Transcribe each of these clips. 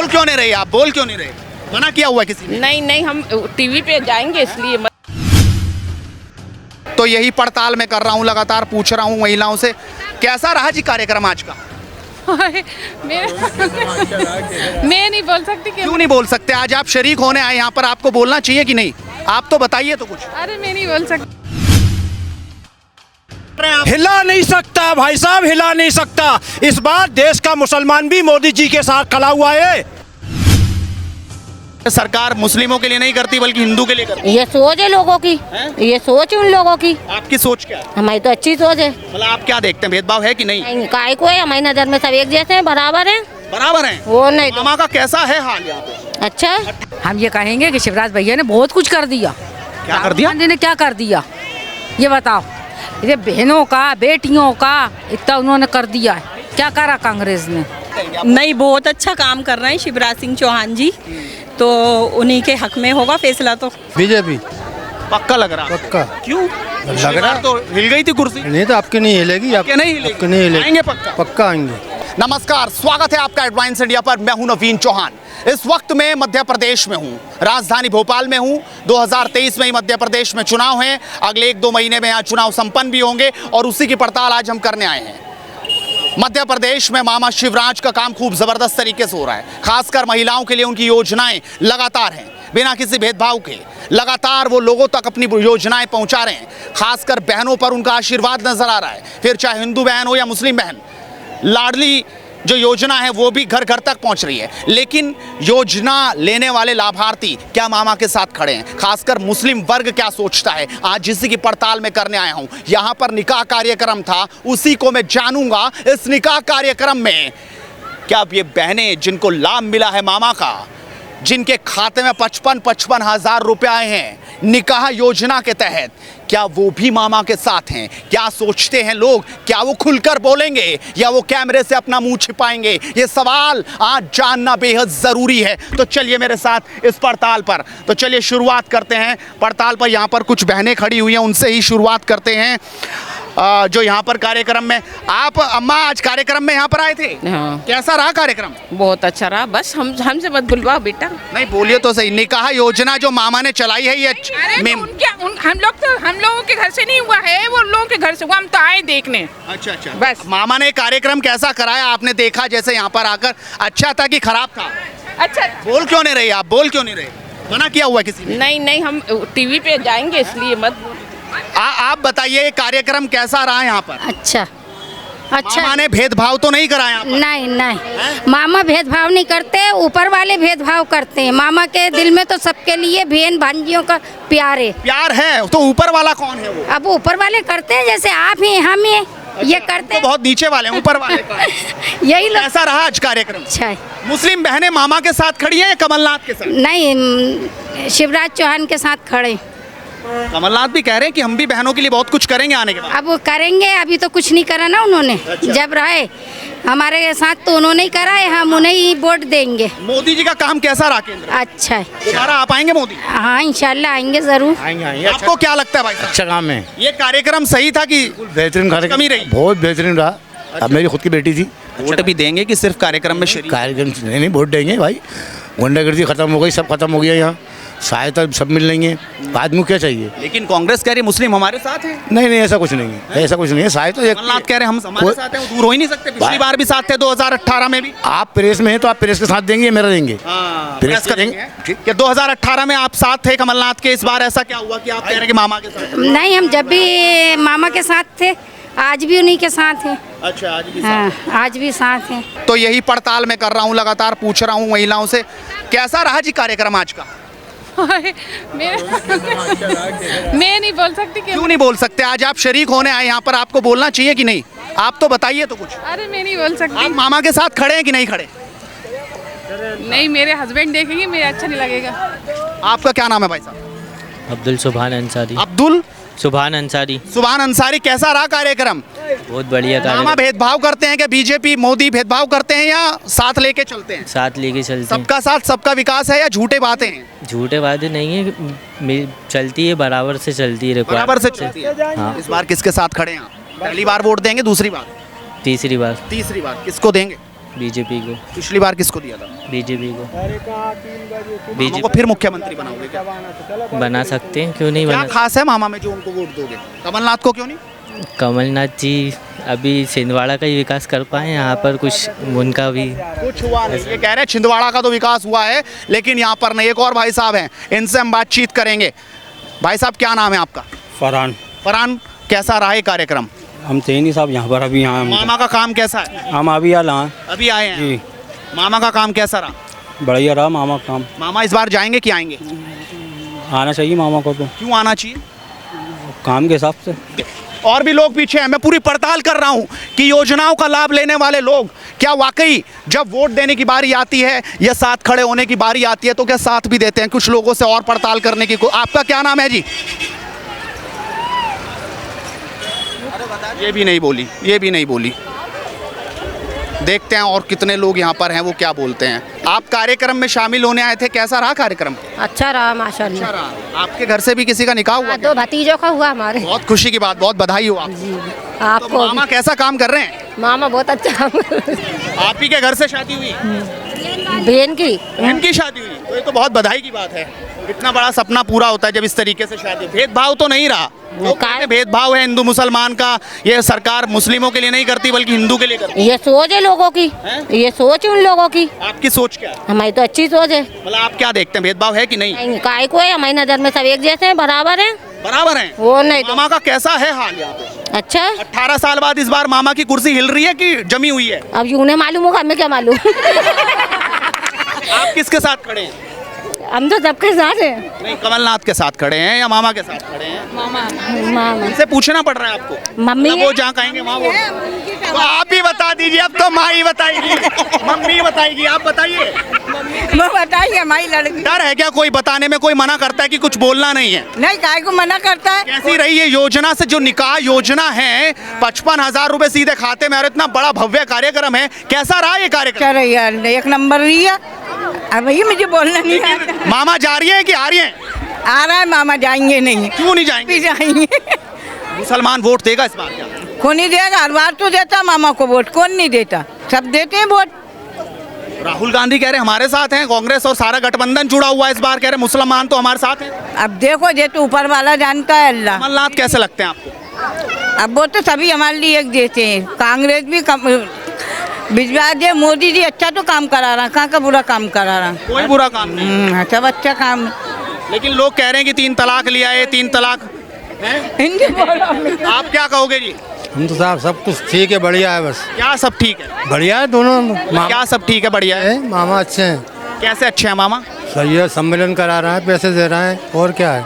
बोल क्यों नहीं रही आप? बोल क्यों नहीं रहे? मना किया हुआ है किसी ने? नहीं हम टीवी पे जाएंगे इसलिए मत। तो यही पड़ताल मैं कर रहा हूँ, लगातार पूछ रहा हूँ महिलाओं से। कैसा रहा जी कार्यक्रम आज का? मैं नहीं बोल सकती कि क्यों नहीं बोल सकते? आज आप शरीक होने आए यहाँ पर, आपको बोलना चाहिए कि नहीं? आप तो बताइए तो कुछ। अरे मैं नहीं बोल सकती। हिला नहीं सकता भाई साहब, हिला नहीं सकता। इस बार देश का मुसलमान भी मोदी जी के साथ खड़ा हुआ है। सरकार मुस्लिमों के लिए नहीं करती बल्कि हिंदू के लिए करती ये सोच है लोगों की, ये सोच उन लोगों की। है। आपकी सोच क्या है? हमारी तो अच्छी सोच है। मतलब आप क्या देखते हैं, भेदभाव है कि नहीं? काय को है, हमारी नजर में सब एक जैसे हैं, बराबर हैं। बराबर हैं। वो नहीं तो मामा का कैसा है हाल यहाँ पे? अच्छा है। हम ये कहेंगे कि शिवराज भैया ने बहुत कुछ कर दिया। क्या कर दिया? राहुल गांधी ने क्या कर दिया ये बताओ। ये बहनों का, बेटियों का इतना उन्होंने कर दिया है। क्या करा कांग्रेस ने? नहीं, बहुत अच्छा काम कर रहे हैं शिवराज सिंह चौहान जी, तो उन्हीं के हक में होगा फैसला। तो बीजेपी पक्का लग रहा? पक्का क्यों लग रहा? तो हिल गई थी कुर्सी। नहीं तो आपकी नहीं हिलेगी, आपके नहीं हिलेगी? आपकी नहीं हिलेगी। आएंगे पक्का? पक्का आएंगे। नमस्कार, स्वागत है आपका एडवांस इंडिया पर। मैं हूं नवीन चौहान। इस वक्त मैं मध्य प्रदेश में हूं, राजधानी भोपाल में हूं। 2023 में ही मध्य प्रदेश में चुनाव हैं। अगले 1-2 महीने में यहाँ चुनाव संपन्न भी होंगे और उसी की पड़ताल आज हम करने आए हैं। मध्य प्रदेश में मामा शिवराज का काम खूब जबरदस्त तरीके से हो रहा है। खासकर महिलाओं के लिए उनकी योजनाएं लगातार हैं, बिना किसी भेदभाव के लगातार वो लोगों तक अपनी योजनाएं पहुंचा रहे हैं। खासकर बहनों पर उनका आशीर्वाद नजर आ रहा है, फिर चाहे हिंदू बहन हो या मुस्लिम बहन। लाडली जो योजना है वो भी घर घर तक पहुंच रही है। लेकिन योजना लेने वाले लाभार्थी क्या मामा के साथ खड़े हैं? खासकर मुस्लिम वर्ग क्या सोचता है, आज जिसी की पड़ताल में करने आया हूं। यहां पर निकाह कार्यक्रम था, उसी को मैं जानूंगा। इस निकाह कार्यक्रम में क्या ये बहनें जिनको लाभ मिला है मामा का, जिनके खाते में 55-55 हजार रुपए आए हैं निकाह योजना के तहत, क्या वो भी मामा के साथ हैं? क्या सोचते हैं लोग? क्या वो खुलकर बोलेंगे या वो कैमरे से अपना मुंह छिपाएंगे? ये सवाल आज जानना बेहद जरूरी है। तो चलिए मेरे साथ इस पड़ताल पर। तो चलिए शुरुआत करते हैं पड़ताल पर। यहाँ पर कुछ बहनें खड़ी हुई हैं, उनसे ही शुरुआत करते हैं। जो यहाँ पर कार्यक्रम में, आप अम्मा आज कार्यक्रम में यहाँ पर आए थे? हाँ। कैसा रहा कार्यक्रम? बहुत अच्छा रहा। बस हमसे मत बुलवाओ बेटा। नहीं बोलिए तो सही। निकाह योजना जो मामा ने चलाई है ये हम लोगों के घर से नहीं हुआ है, वो लोगों के घर से हुआ। हम तो आए देखने। अच्छा अच्छा। बस। मामा ने कार्यक्रम कैसा कराया आपने देखा? जैसे यहाँ पर आकर अच्छा था कि खराब था? अच्छा। बोल क्यों नहीं रही आप? बोल क्यों नहीं रहे? मना किया हुआ है किसी ने? नहीं हम टीवी पे जाएंगे इसलिए मत। आप बताइए कार्यक्रम कैसा रहा यहाँ पर? अच्छा मामा ने भेदभाव तो नहीं कराया? नहीं मामा भेदभाव नहीं करते, ऊपर वाले भेदभाव करते हैं। मामा के दिल में तो सबके लिए बहन भांजियों का प्यार है। प्यार है तो ऊपर वाला कौन है वो? अब ऊपर वाले करते हैं, जैसे आप ही हम ही ये करते तो हैं। बहुत नीचे वाले हैं, ऊपर वाले यही लोग। कैसा रहा आज कार्यक्रम? अच्छा है। मुस्लिम बहनें मामा के साथ खड़ी हैं, कमलनाथ के साथ? नहीं, शिवराज चौहान के साथ खड़े। कमलनाथ भी कह रहे हैं कि हम भी बहनों के लिए बहुत कुछ करेंगे आने के बाद। अब वो करेंगे, अभी तो कुछ नहीं करा ना उन्होंने। अच्छा। जब रहे हमारे साथ तो उन्होंने ही करा है, हम उन्हें ही वोट देंगे। मोदी जी का काम कैसा रहा केंद्र? अच्छा है। दोबारा आप आएंगे मोदी? हाँ इंशाल्लाह आएंगे जरूर। आएंगे। आपको क्या लगता है भाई साहब? अच्छा काम है, ये कार्यक्रम सही था कि बेहतरीन कमी रही? बहुत बेहतरीन रहा। अब मेरी खुद की बेटी थी। वोट भी देंगे कि सिर्फ कार्यक्रम में शरीक? कार्यक्रम नहीं वोट देंगे भाई। गुंडागर्दी खत्म हो गई, सब खत्म हो गया यहाँ। सहायता सब मिल रही है, आदमी को क्या चाहिए? लेकिन कांग्रेस कह रही है मुस्लिम हमारे साथ है। नहीं ऐसा कुछ नहीं है, ऐसा कुछ नहीं है। सहायता कमलनाथ कह रहे हैं हम हमारे साथ हैं, वो दूर हो ही नहीं सकते। पिछली बार भी साथ थे 2018 में भी। आप प्रेस में हैं तो आप प्रेस के साथ देंगे, मेरा देंगे। प्रेस का देंगे कि 2018 में आप साथ थे कमलनाथ के। इस बार ऐसा क्या हुआ कि आप कह रहे हैं कि मामा के साथ? नहीं, हम जब भी मामा के साथ थे, आज भी उन्हीं के साथ हैं। अच्छा, आज भी हाँ, आज भी साथ हैं। तो यही पड़ताल मैं कर रहा हूँ, लगातार पूछ रहा हूँ महिलाओं से। कैसा रहा जी कार्यक्रम आज का? मैं नहीं बोल सकती कि। क्यों नहीं बोल सकते? आज आप शरीक होने आए यहाँ पर, आपको बोलना चाहिए कि नहीं? आप तो बताइए तो कुछ। अरे मैं नहीं बोल सकती। आप मामा के साथ खड़े हैं कि नहीं खड़े? नहीं, मेरे हस्बैंड देखेंगे, मुझे अच्छा नहीं लगेगा। आपका क्या नाम है भाई साहब? अब्दुल सुभान अंसारी। अब्दुल सुभान अंसारी। सुभान अंसारी। कैसा रहा कार्यक्रम? बहुत बढ़िया मामा कार्यक्रम। भेदभाव करते हैं कि बीजेपी मोदी भेदभाव करते हैं या साथ लेके चलते हैं? साथ लेके चलते हैं। सबका साथ सबका विकास है या झूठे बातें हैं? झूठे बातें नहीं है, चलती है, बराबर से चलती है। बराबर से चलती है। हाँ। इस बार किसके साथ खड़े हैं आप? पहली बार वोट देंगे? दूसरी बार? तीसरी बार। तीसरी बार। किसको देंगे? बीजेपी को। पिछली बार किसको दिया था? बीजेपी को। मामा को फिर मुख्यमंत्री बनाओगे क्या? बना सकते हैं, क्यों नहीं क्या बना। खास है मामा में जो उनको वोट दोगे? कमलनाथ को क्यों नहीं? कमलनाथ जी अभी छिंदवाड़ा का ही विकास कर पाए, यहाँ पर कुछ उनका भी कुछ हुआ नहीं। ये कह रहे हैं छिंदवाड़ा का तो विकास हुआ है लेकिन यहाँ पर नहीं। एक और भाई साहब हैं, इनसे हम बातचीत करेंगे। भाई साहब क्या नाम है आपका? फरहान। फरहान, कैसा रहा ये कार्यक्रम? हम थे नहीं साहब यहाँ पर, अभी यहाँ मामा का काम कैसा है? हम अभी यहाँ अभी आए हैं। जी मामा का काम कैसा रहा? बढ़िया रहा मामा काम। मामा इस बार जाएंगे कि आएंगे? आना चाहिए मामा को, तो क्यों आना चाहिए? काम के हिसाब से। और भी लोग पीछे हैं। मैं पूरी पड़ताल कर रहा हूं कि योजनाओं का लाभ लेने वाले लोग क्या वाकई जब वोट देने की बारी आती है या साथ खड़े होने की बारी आती है तो क्या साथ भी देते हैं। कुछ लोगों से और पड़ताल करने की आपका क्या नाम है जी? ये भी नहीं बोली, ये भी नहीं बोली। देखते हैं और कितने लोग यहाँ पर हैं, वो क्या बोलते हैं। आप कार्यक्रम में शामिल होने आए थे, कैसा रहा कार्यक्रम? अच्छा रहा माशाल्लाह। अच्छा रहा। आपके घर से भी किसी का निकाह हुआ? दो भतीजों का हुआ हमारे। बहुत खुशी की बात, बहुत बधाई हो आपको। आपको तो मामा कैसा काम कर रहे हैं? मामा बहुत अच्छा काम आप ही के घर से शादी हुई? बहन की। बहन की शादी हुई, तो ये तो बहुत बधाई की बात है। इतना बड़ा सपना पूरा होता है जब इस तरीके से शादी। भेदभाव तो नहीं रहा? लोग कहते हैं भेदभाव है हिंदू मुसलमान का, ये सरकार मुस्लिमों के लिए नहीं करती बल्कि हिंदू के लिए करती ये सोच है लोगों की, ये सोच है उन लोगों की। है। आपकी सोच क्या है? हमारी तो अच्छी सोच है। मतलब आप क्या देखते हैं, भेदभाव है कि नहीं? काय को है, हमारी नजर में सब एक जैसे हैं, बराबर हैं। बराबर है। वो नहीं तो। मामा का कैसा है हाल यहाँ पे? अच्छा। 18 साल बाद इस बार मामा की कुर्सी हिल रही है कि जमी हुई है? अब यूं मालूम होगा, हमें क्या मालूम। आप किसके साथ खड़े हैं? हम तो सबके साथ हैं। नहीं, कमलनाथ के साथ खड़े हैं या मामा के साथ खड़े हैं? मामा इनसे पूछना पड़ रहा है आपको। मम्मी मतलब वो जहाँ कहेंगे वहाँ वो। तो आप ही बता दीजिए, अब तो माँ ही बताएगी, मम्मी बताएगी, आप बताइए। वो बताइए हमारी लड़की। डर है क्या कोई बताने में? कोई मना करता है कि कुछ बोलना नहीं है? नहीं, काय को मना करता है। कैसी रही ये योजना से, जो निकाह योजना है, 55,000 रुपए सीधे खाते में और इतना बड़ा भव्य कार्यक्रम है, कैसा रहा ये कार्यक्रम? क्या रही है, एक नंबर रही है। अब भैया मुझे बोलना नहीं आता। मामा जा रही है कि आ रही है? आ रहा है मामा, जाएंगे नहीं। क्यों नहीं जाएंगे? भी जाएंगे। मुसलमान वोट देगा इस बार क्या? कौन नहीं देगा? हर बार तो देता मामा को वोट, कौन नहीं देता? सब देते हैं वोट। राहुल गांधी कह रहे हमारे साथ हैं, कांग्रेस और सारा गठबंधन जुड़ा हुआ है इस बार। कह रहे मुसलमान तो हमारे साथ हैं। अब देखो, ये तो ऊपर वाला जानता है, अल्लाह। कमलनाथ कैसे लगते हैं आपको? अब वो तो सभी हमारे लिए एक देते हैं। कांग्रेस भी भिजवा दे, मोदी जी अच्छा तो काम करा रहा, कहाँ का बुरा काम करा रहा? कोई बुरा काम नहीं। सब अच्छा काम। लेकिन लोग कह रहे हैं कि 3 तलाक लिया है, 3 तलाक है? हिंदी बोलो। आप क्या कहोगे जी? हम तो साहब सब कुछ ठीक है, बढ़िया है, बस क्या सब ठीक है? बढ़िया है दोनों। क्या सब ठीक है, बढ़िया है? मामा अच्छे हैं, कैसे अच्छे हैं मामा? सही है, सम्मेलन करा रहा है, पैसे दे रहा है, और क्या है।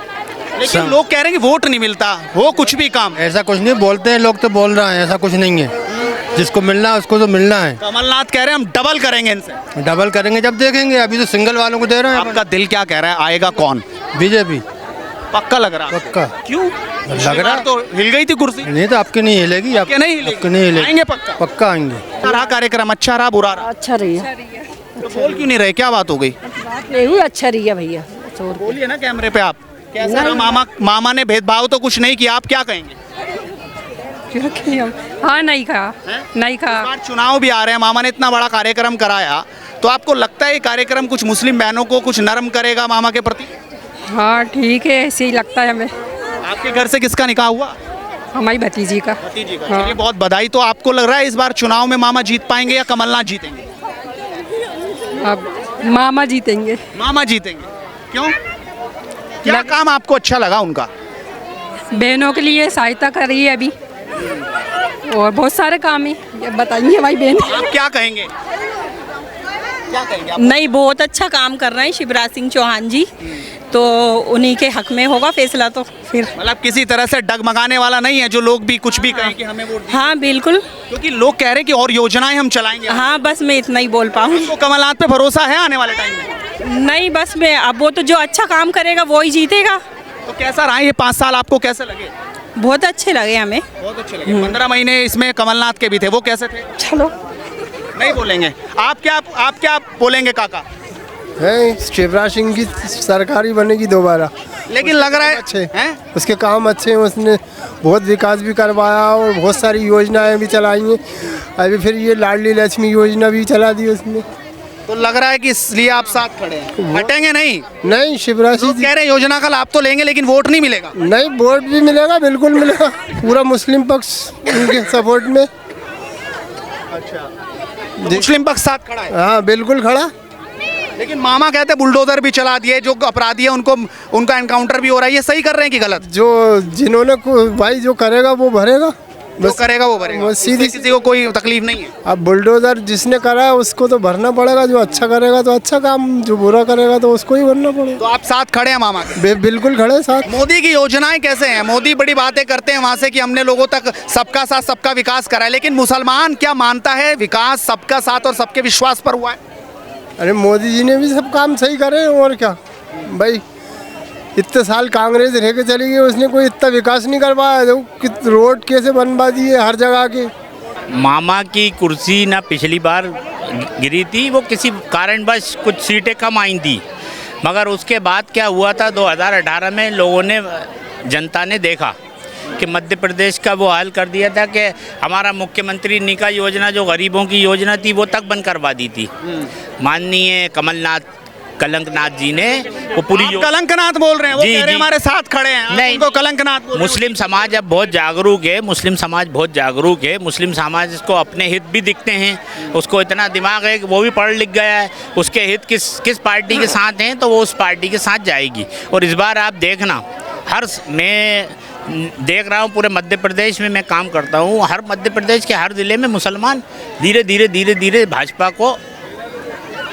लेकिन लोग कह रहे हैं कि वोट नहीं मिलता, हो कुछ भी काम। ऐसा कुछ नहीं बोलते हैं लोग, तो बोल रहे हैं, ऐसा कुछ नहीं है। जिसको मिलना है उसको तो मिलना है। कमलनाथ कह रहे हैं हम डबल करेंगे इनसे। डबल करेंगे जब देखेंगे, अभी तो सिंगल वालों को दे रहे हैं। आपका दिल क्या कह रहा है, आएगा कौन? बीजेपी पक्का लग रहा है? पक्का। क्यों लग रहा तो हिल गई थी कुर्सी। नहीं तो आपके नहीं हिलेगी, आपके नहीं हिलेगी? आपके नहीं हिलेगी। आएंगे पक्का? पक्का आएंगे। रहा कार्यक्रम अच्छा रहा बुरा रहा? अच्छा रही है। तो बोल क्यों नहीं रहे, क्या बात हो गई? नहीं, अच्छा रही है भैया। बोलिए ना कैमरे पे आप। कैसा रहा? मामा ने भेदभाव तो कुछ नहीं किया, आप क्या कहेंगे? हाँ, नहीं कहा, नहीं इस कहा। बार चुनाव भी आ रहे हैं, मामा ने इतना बड़ा कार्यक्रम कराया, तो आपको लगता है ये कार्यक्रम कुछ मुस्लिम बहनों को कुछ नरम करेगा मामा के प्रति? हाँ ठीक है, ऐसे ही लगता है हमें। आपके घर से किसका निकाह हुआ? हमारी भतीजी का। भतीजी का। चलिए बहुत बधाई। तो आपको लग रहा है इस बार चुनाव में मामा जीत पाएंगे या कमलनाथ जीतेंगे? अब मामा जीतेंगे। मामा जीतेंगे। क्यों? क्या काम आपको अच्छा लगा उनका? बहनों के लिए सहायता कर रही है अभी, और बहुत सारे काम है, ये बताइए भाई बहन। आप क्या कहेंगे? क्या कहेंगे आप? नहीं, बहुत अच्छा काम कर रहे हैं शिवराज सिंह चौहान जी, तो उन्हीं के हक में होगा फैसला। तो फिर मतलब किसी तरह से डगमगाने वाला नहीं है, जो लोग भी कुछ भी कहें कि हमें वोट दीजिए। हाँ बिल्कुल। क्योंकि लोग कह रहे हैं कि और योजनाएं हम चलाएंगे। हाँ, बस मैं इतना ही बोल पाऊँ। तो कमलनाथ पे भरोसा है आने वाले टाइम में? नहीं, बस मैं, अब वो तो जो अच्छा काम करेगा वो ही जीतेगा। तो कैसा रहा ये 5 साल, आपको कैसे लगे? बहुत अच्छे लगे हमें। बहुत अच्छे लगे। 15 महीने इसमें कमलनाथ के भी थे, वो कैसे थे? चलो नहीं बोलेंगे। आप क्या बोलेंगे काका? है शिवराज सिंह की सरकारी बनेगी दोबारा। लेकिन लग रहा है अच्छे हैं? उसके काम अच्छे हैं, उसने बहुत विकास भी करवाया और बहुत सारी योजनाएं भी चलाई हैं। अभी फिर ये लाडली लक्ष्मी योजना भी चला दी उसने। तो लग रहा है कि इसलिए आप साथ खड़े हैं, हटेंगे नहीं? नहीं, शिवराज लोग सिंह कह रहे हैं योजना का लाभ तो लेंगे लेकिन वोट नहीं मिलेगा। नहीं, वोट भी मिलेगा, बिल्कुल मिलेगा। पूरा मुस्लिम पक्ष उनके सपोर्ट में। मुस्लिम पक्ष साथ खड़ा है। हाँ, बिल्कुल खड़ा। लेकिन मामा कहते हैं बुलडोजर भी चला दिए, जो अपराधी है उनको उनका एनकाउंटर भी हो रहा है, ये सही कर रहे हैं कि गलत? जो जिन्होंने भाई जो करेगा वो भरेगा, जो करेगा वो भरेगा, बस सीधी किसी को कोई तकलीफ नहीं है। अब बुलडोजर जिसने करा है उसको तो भरना पड़ेगा। जो अच्छा करेगा तो अच्छा काम, जो बुरा करेगा तो उसको ही भरना पड़ेगा। तो आप साथ खड़े हैं मामा के? बिल्कुल खड़े साथ। मोदी की योजनाएं कैसे हैं? मोदी बड़ी बातें करते हैं वहां से कि हमने लोगों तक सबका साथ सबका विकास करा है, लेकिन मुसलमान क्या मानता है विकास सबका साथ और सबके विश्वास पर हुआ है? अरे मोदी जी ने भी सब काम सही करे, और क्या भाई। इतने साल कांग्रेस रह के चली गई, उसने कोई इतना विकास नहीं करवाया। रोड कैसे बनवा दिए हर जगह के। मामा की कुर्सी ना पिछली बार गिरी थी, वो किसी कारणवश कुछ सीटें कम आई थी, मगर उसके बाद क्या हुआ था 2018 में लोगों ने, जनता ने देखा कि मध्य प्रदेश का वो हाल कर दिया था कि हमारा मुख्यमंत्री निका योजना जो गरीबों की योजना थी वो तक बंद करवा दी थी। माननीय कलंकनाथ जी ने वो पूरी कलंकनाथ बोल रहे हैं, वो कह रहे हैं हमारे साथ खड़े हैं, आप नहीं, उनको कलंकनाथ बोल रहे हैं। मुस्लिम समाज अब बहुत जागरूक है, मुस्लिम समाज बहुत जागरूक है। मुस्लिम समाज को अपने हित भी दिखते हैं, उसको इतना दिमाग है कि वो भी पढ़ लिख गया है, उसके हित किस पार्टी के साथ हैं तो वो उस पार्टी के साथ जाएगी। और इस बार आप देखना, मैं देख रहा हूँ पूरे मध्य प्रदेश में, मैं काम करता हूँ, हर मध्य प्रदेश के हर ज़िले में मुसलमान धीरे धीरे भाजपा को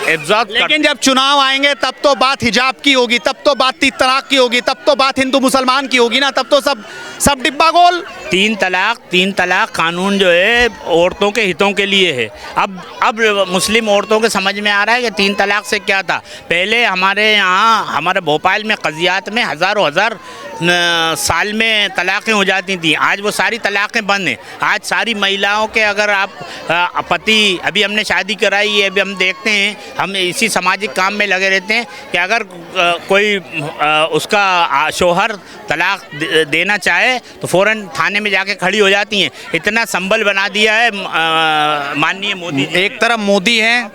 एब्जॉर्ब। लेकिन जब चुनाव आएंगे तब तो बात हिजाब की होगी, तब तो बात 3 तलाक की होगी, तब तो बात हिंदू मुसलमान की होगी ना, तब तो सब डिब्बा गोल। 3 तलाक कानून जो है औरतों के हितों के लिए है। अब मुस्लिम औरतों के समझ में आ रहा है कि 3 तलाक से क्या था। पहले हमारे यहाँ, हमारे भोपाल में कज़ियात में हज़ारों साल में तलाक़ें हो जाती थी, आज वो सारी तलाक़ें बंद हैं। आज सारी महिलाओं के, अगर आप पति, अभी हमने शादी कराई है, अभी हम देखते हैं, हम इसी सामाजिक काम में लगे रहते हैं कि अगर कोई उसका शौहर तलाक देना चाहे तो फ़ौरन थाने में जाके खड़ी हो जाती हैं। इतना संबल बना दिया है माननीय मोदी जी। एक तरफ मोदी है,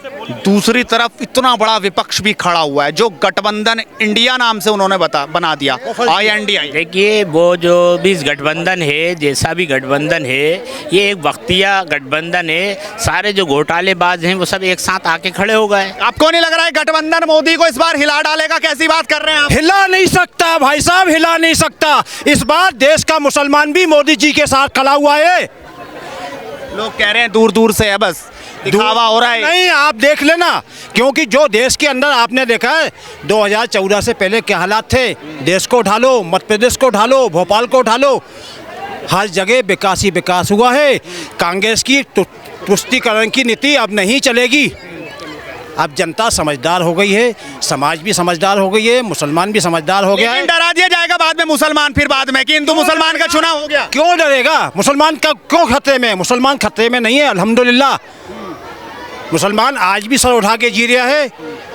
दूसरी तरफ इतना बड़ा विपक्ष भी खड़ा हुआ है, जो गठबंधन इंडिया नाम से उन्होंने बना दिया, INDI। देखिए, वो जो भी गठबंधन है, जैसा भी गठबंधन है, ये एक वक्तिया गठबंधन है। सारे जो घोटालेबाज हैं वो सब एक साथ आके खड़े हो गए। आपको नहीं लग रहा है गठबंधन मोदी को इस बार हिला डालेगा? कैसी बात कर रहे हैं आप? हिला नहीं सकता भाई साहब, हिला नहीं सकता। इस बार देश का मुसलमान भी मोदी जी के साथ खड़ा हुआ है। लोग कह रहे हैं दूर दूर से है, बस दिखावा हो रहा है। नहीं, आप देख लेना, क्योंकि जो देश के अंदर आपने देखा है 2014 से पहले क्या हालात थे। देश को उठा लो, मध्य प्रदेश को उठा लो, भोपाल को उठा लो, हर जगह विकास ही विकास हुआ है। कांग्रेस की तुष्टीकरण की नीति अब नहीं चलेगी। अब जनता समझदार हो गई है, समाज भी समझदार हो गई है, मुसलमान भी समझदार हो गया है। डरा दिया जाएगा बाद में मुसलमान, फिर बाद में कि हिंदू मुसलमान का चुनाव हो गया। क्यों डरेगा? मुसलमान का क्यों खतरे में? मुसलमान खतरे में नहीं है, अल्हम्दुलिल्लाह। मुसलमान आज भी सर उठा के जी रहा है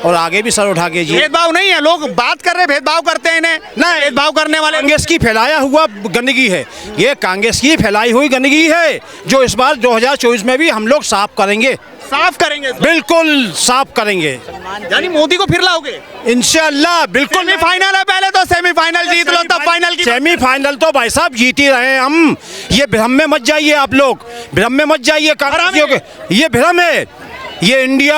और आगे भी सर उठा के जी। भेदभाव नहीं है, लोग बात कर रहे हैं भेदभाव करते हैं इन्हें ना, भेदभाव करने वाले कांग्रेस की फैलाया हुआ गंदगी है, ये कांग्रेस की फैलाई हुई गंदगी है, जो इस बार 2024 में भी हम लोग साफ करेंगे। साफ करेंगे, बिल्कुल साफ करेंगे। यानी मोदी को फिर लाओगे इंशाल्लाह? बिल्कुल। सेमीफाइनल है, पहले तो सेमीफाइनल जीत लो तब फाइनल की। सेमीफाइनल तो भाई साहब जीत ही रहे हैं हम। ये भ्रम में मत जाइए आप लोग, भ्रम में मत जाइए। ये भ्रम है, ये इंडिया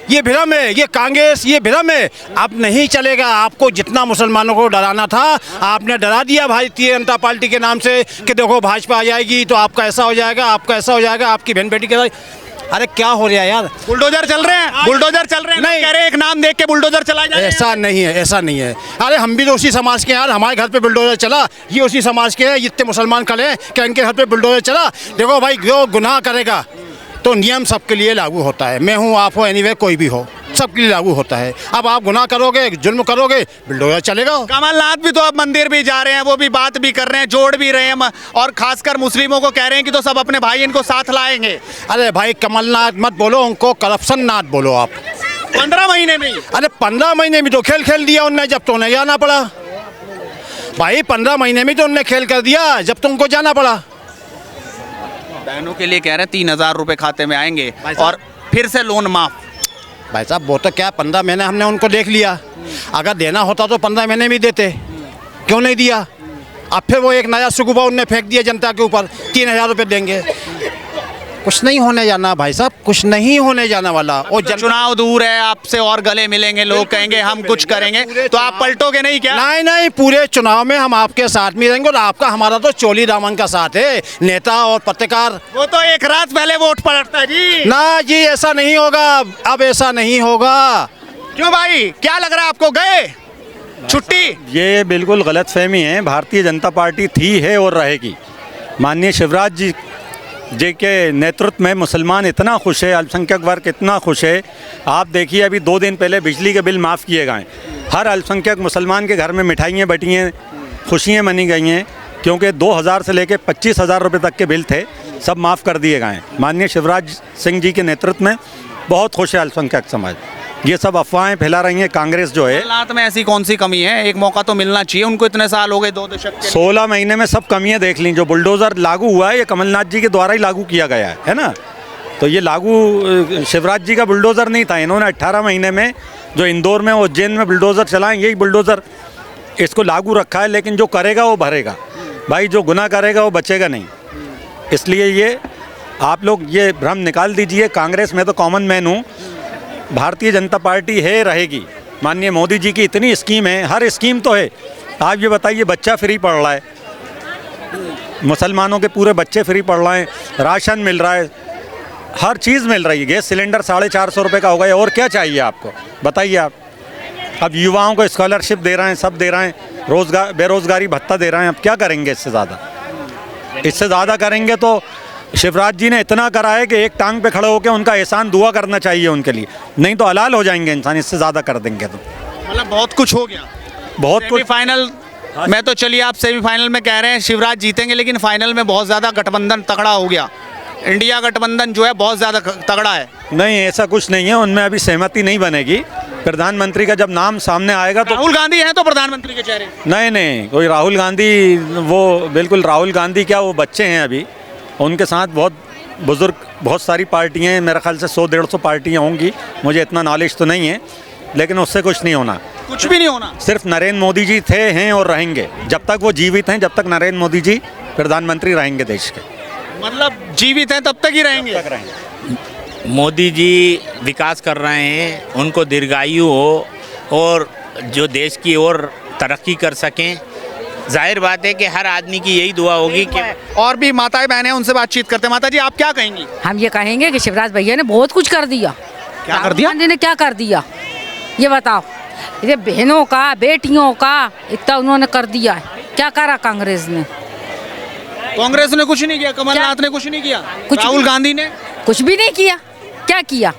ये भ्रम है, ये कांग्रेस ये भ्रम है। अब नहीं चलेगा। आपको जितना मुसलमानों को डराना था आपने डरा दिया भारतीय जनता पार्टी के नाम से कि देखो भाजपा आ जाएगी तो आपका ऐसा हो जाएगा, आपका ऐसा हो जाएगा, आपकी बहन बेटी के। अरे क्या हो रहा है यार? बुलडोजर चल रहे हैं, बुलडोजर चल रहे हैं। नहीं कह रहे एक नाम देख के बुलडोजर चला जाए। ऐसा नहीं है, ऐसा नहीं है। अरे हम भी तो उसी समाज के यार, हमारे घर पे बुलडोजर चला, ये उसी समाज के हैं, जितने मुसलमान खड़े हैं कि इनके घर पे बुलडोजर चला। देखो भाई, जो गुनाह करेगा तो नियम सबके लिए लागू होता है। मैं हूँ, आप हो, एनीवे कोई भी हो, सबके लिए लागू होता है। अब आप गुनाह करोगे, जुल्म करोगे, बुलडोजर चलेगा। कमलनाथ भी तो अब मंदिर भी जा रहे हैं, वो भी बात भी कर रहे हैं, जोड़ भी रहे हैं, और खासकर मुस्लिमों को कह रहे हैं कि तो सब अपने भाई इनको साथ लाएंगे। अरे भाई, कमलनाथ मत बोलो, उनको करप्शन नाथ बोलो आप। 15 महीने में ही? अरे 15 महीने में तो खेल खेल दिया उनने, जब तो उन्हें जाना पड़ा भाई। 15 महीने में तो उनने खेल कर दिया जब तुमको जाना पड़ा। बहनों के लिए कह रहे हैं 3,000 रुपए खाते में आएंगे और फिर से लोन माफ। भाई साहब वो तो क्या 15 महीने हमने उनको देख लिया, अगर देना होता तो 15 महीने में देते, क्यों नहीं दिया? अब फिर वो एक नया सुगुबा उनने फेंक दिया जनता के ऊपर, 3,000 रुपये देंगे। कुछ नहीं होने जाना भाई साहब, कुछ नहीं होने जाना वाला। और चुनाव दूर है, आपसे और गले मिलेंगे, लोग कहेंगे हम कुछ करेंगे, तो आप पलटोगे नहीं क्या? नहीं नहीं, पूरे चुनाव में हम आपके साथ में रहेंगे और आपका हमारा तो चोली दामन का साथ है, नेता और पत्रकार। वो तो एक रात पहले वोट पलटता है जी। ना जी, ऐसा नहीं होगा, अब ऐसा नहीं होगा। क्यों भाई, क्या लग रहा है आपको? गए छुट्टी? ये बिल्कुल गलत फहमी है। भारतीय जनता पार्टी थी, है और रहेगी। माननीय शिवराज जी के नेतृत्व में मुसलमान इतना खुश है, अल्पसंख्यक वर्ग इतना खुश है। आप देखिए अभी 2 दिन पहले बिजली के बिल माफ़ किए गए। हर अल्पसंख्यक मुसलमान के घर में मिठाइयाँ बटी हैं, खुशियाँ मनी गई हैं, क्योंकि 2,000 से लेकर 25,000 रुपये तक के बिल थे, सब माफ़ कर दिए गए। माननीय शिवराज सिंह जी के नेतृत्व में बहुत खुश है अल्पसंख्यक समाज। ये सब अफवाहें फैला रही हैं कांग्रेस जो है। हालात में ऐसी कौन सी कमी है? एक मौका तो मिलना चाहिए उनको, इतने साल हो गए, 2 दशक के। 16 महीने में सब कमियां देख ली। जो बुलडोज़र लागू हुआ है ये कमलनाथ जी के द्वारा ही लागू किया गया है ना। तो ये लागू शिवराज जी का बुलडोज़र नहीं था। इन्होंने 18 महीने में जो इंदौर में उज्जैन में बुलडोज़र चलाएं, यही बुलडोज़र इसको लागू रखा है। लेकिन जो करेगा वो भरेगा भाई, जो गुनाह करेगा वो बचेगा नहीं। इसलिए ये आप लोग ये भ्रम निकाल दीजिए। कांग्रेस में तो कॉमन मैन हूँ, भारतीय जनता पार्टी है, रहेगी। माननीय मोदी जी की इतनी स्कीम है, हर स्कीम तो है। आप ये बताइए, बच्चा फ्री पढ़ रहा है, मुसलमानों के पूरे बच्चे फ्री पढ़ रहे हैं, राशन मिल रहा है, हर चीज़ मिल रही है। गैस सिलेंडर 450 रुपये का हो गया, और क्या चाहिए आपको बताइए आप। अब युवाओं को स्कॉलरशिप दे रहे हैं, सब दे रहे हैं, रोज़गार बेरोज़गारी भत्ता दे रहे हैं। अब क्या करेंगे इससे ज़्यादा? इससे ज़्यादा करेंगे तो शिवराज जी ने इतना करा है कि एक टांग पे खड़े होकर उनका एहसान दुआ करना चाहिए उनके लिए, नहीं तो हलाल हो जाएंगे इंसान। इससे ज़्यादा कर देंगे तो मतलब बहुत कुछ हो गया, बहुत कुछ। फाइनल में तो चलिए आप सेमीफाइनल में कह रहे हैं शिवराज जीतेंगे, लेकिन फाइनल में बहुत ज़्यादा गठबंधन तगड़ा हो गया। इंडिया गठबंधन जो है बहुत ज़्यादा तगड़ा है। नहीं, ऐसा कुछ नहीं है, उनमें अभी सहमति नहीं बनेगी। प्रधानमंत्री का जब नाम सामने आएगा तो राहुल गांधी हैं तो प्रधानमंत्री के चेहरे? नहीं, कोई राहुल गांधी, वो बिल्कुल राहुल गांधी क्या, वो बच्चे हैं अभी। उनके साथ बहुत बुज़ुर्ग, बहुत सारी पार्टियाँ हैं, मेरे ख्याल से 100-150 पार्टियाँ होंगी, मुझे इतना नॉलेज तो नहीं है। लेकिन उससे कुछ नहीं होना, कुछ भी नहीं होना। सिर्फ नरेंद्र मोदी जी थे, हैं और रहेंगे। जब तक वो जीवित हैं, जब तक नरेंद्र मोदी जी प्रधानमंत्री रहेंगे देश के। मतलब जीवित हैं तब तक ही रहेंगे? मोदी जी विकास कर रहे हैं, उनको दीर्घायु हो और जो देश की ओर तरक्की कर सकें। जाहिर बात है कि हर आदमी की यही दुआ होगी कि। और भी माताएं बहनें उनसे बातचीत करते हैं। माता जी, आप क्या कहेंगी? हम ये कहेंगे कि शिवराज भैया ने बहुत कुछ कर दिया। क्या कर दिया? गांधी ने क्या कर दिया ये बताओ। ये बहनों का, बेटियों का इतना उन्होंने कर दिया है। क्या करा कांग्रेस ने? कांग्रेस ने कुछ नहीं किया, कमलनाथ ने कुछ नहीं किया, राहुल गांधी ने कुछ भी नहीं किया। क्या किया?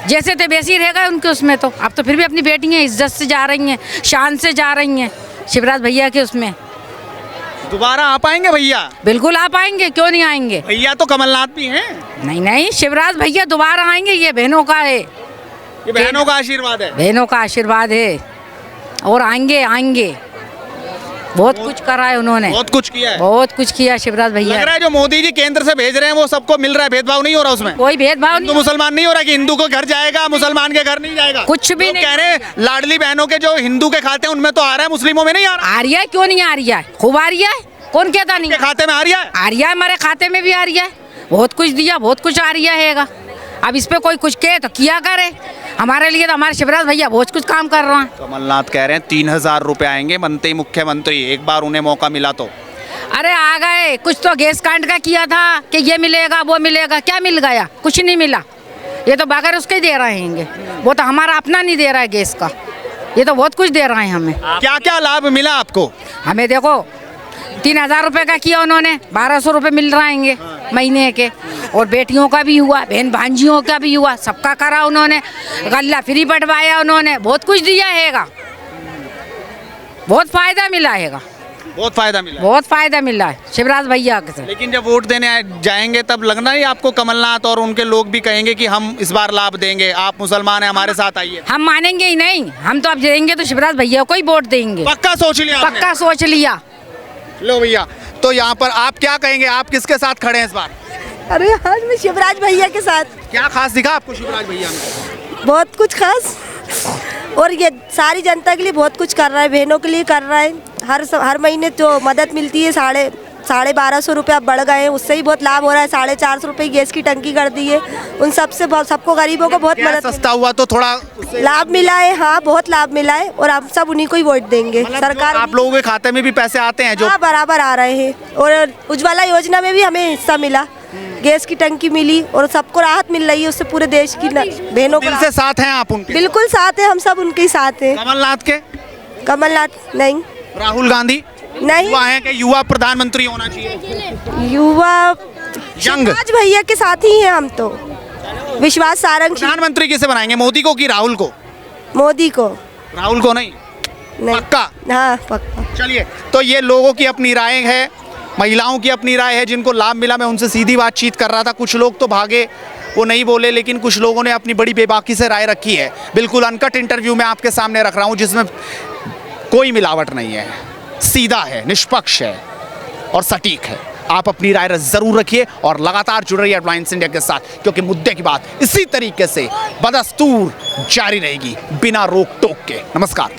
जैसे थे वैसे ही रह गए उनके उसमें। तो अब तो फिर भी अपनी बेटियां इज्जत से जा रही हैं, शान से जा रही हैं शिवराज भैया के उसमें। दोबारा आ पाएंगे भैया? बिल्कुल आ पाएंगे, क्यों नहीं आएंगे? भैया तो कमलनाथ भी हैं। नहीं नहीं, शिवराज भैया दोबारा आएंगे। ये बहनों का है, ये बहनों का आशीर्वाद है। बहनों का आशीर्वाद है और आएंगे। बहुत कुछ करा है उन्होंने, बहुत कुछ किया है, बहुत कुछ किया शिवराज भैया। लग रहा है जो मोदी जी केंद्र से भेज रहे हैं वो सबको मिल रहा है, भेदभाव नहीं हो रहा उसमें? कोई भेदभाव नहीं, मुसलमान नहीं हो रहा कि हिंदू को घर जाएगा, मुसलमान के घर नहीं जाएगा, कुछ भी नहीं। कह रहे हैं लाडली बहनों के जो हिंदू के खाते हैं उनमें तो आ रहा है, मुस्लिमों में नहीं आ रहा। आ रहा है, क्यों नहीं आ रही है? खूब आ रही है, कौन कहता नहीं? खाते में आ रही है, आ रही है, हमारे खाते में भी आ रही है। बहुत कुछ दिया, बहुत कुछ आ रही है। अब इस पे कोई कुछ कहे तो किया करे। हमारे लिए तो हमारे शिवराज भैया बहुत कुछ काम कर रहे हैं। कमलनाथ कह रहे हैं 3,000 रुपए आएंगे बनते ही मुख्यमंत्री, एक बार उन्हें मौका मिला तो। अरे आ गए, कुछ तो गैस कांड का किया था कि ये मिलेगा वो मिलेगा, क्या मिल गया? कुछ नहीं मिला। ये तो बगैर उसके ही दे रहे हैं, वो तो हमारा अपना नहीं दे रहा है गैस का। ये तो बहुत कुछ दे रहे हैं हमें। क्या क्या लाभ मिला आपको? हमें देखो 3,000 रुपये का किया उन्होंने, 1,200 रुपये मिल रहेंगे महीने के। और बेटियों का भी हुआ, बहन भांजियों का भी हुआ, सबका करा उन्होंने। गल्ला फ्री बंटवाया उन्होंने, बहुत कुछ दिया हैगा, बहुत फायदा मिला हैगा। बहुत फायदा मिला है। बहुत फायदा मिला है शिवराज भैया से। लेकिन जब वोट देने जाएंगे तब लगना ही आपको कमलनाथ और उनके लोग भी कहेंगे कि हम इस बार लाभ देंगे, आप मुसलमान हैं हमारे साथ आइए। हम मानेंगे ही नहीं, हम तो अब देंगे तो शिवराज भैया को ही वोट देंगे। पक्का सोच लिया आपने? पक्का सोच लिया। लो भैया, तो यहाँ पर आप क्या कहेंगे, आप किसके साथ खड़े हैं इस बार? अरे आज मैं शिवराज भैया के साथ। क्या खास दिखा आपको शिवराज भैया में? बहुत कुछ खास, और ये सारी जनता के लिए बहुत कुछ कर रहा है, बहनों के लिए कर रहा है। हर महीने जो मदद मिलती है 1250 रुपये अब बढ़ गए हैं, उससे ही बहुत लाभ हो रहा है। 450 रुपये गैस की टंकी कर दी है, उन सबसे सबको गरीबों को बहुत मदद, सस्ता हुआ तो थोड़ा लाभ मिला है। हाँ बहुत लाभ मिला है, और हम सब उन्हीं को ही वोट देंगे। सरकार, आप लोगों के खाते में भी पैसे आते हैं जो? हाँ बराबर आ रहे हैं, और उज्ज्वला योजना में भी हमें हिस्सा मिला, गैस की टंकी मिली, और सबको राहत मिल रही है उससे, पूरे देश की बहनों को। दिल से साथ हैं आप उनके? बिल्कुल साथ है, हम सब उनके ही साथ हैं। कमलनाथ के? कमलनाथ नहीं। राहुल गांधी नहीं। युवा हैं कि युवा प्रधानमंत्री होना चाहिए? युवा जंग शिवराज भैया के साथ ही हैं हम तो। विश्वास सारंग प्रधानमंत्री किसे बनाएंगे, मोदी को कि राहुल को? मोदी को। राहुल को नहीं? पक्का? हाँ पक्का। चलिए, तो ये लोगों की अपनी राय है, महिलाओं की अपनी राय है, जिनको लाभ मिला। मैं उनसे सीधी बातचीत कर रहा था, कुछ लोग तो भागे, वो नहीं बोले, लेकिन कुछ लोगों ने अपनी बड़ी बेबाकी से राय रखी है। बिल्कुल अनकट इंटरव्यू मैं आपके सामने रख रहा हूँ, जिसमें कोई मिलावट नहीं है, सीधा है, निष्पक्ष है और सटीक है। आप अपनी राय जरूर रखिए और लगातार जुड़ रहिए हेडलाइंस इंडिया के साथ, क्योंकि मुद्दे की बात इसी तरीके से बदस्तूर जारी रहेगी, बिना रोक टोक के। नमस्कार।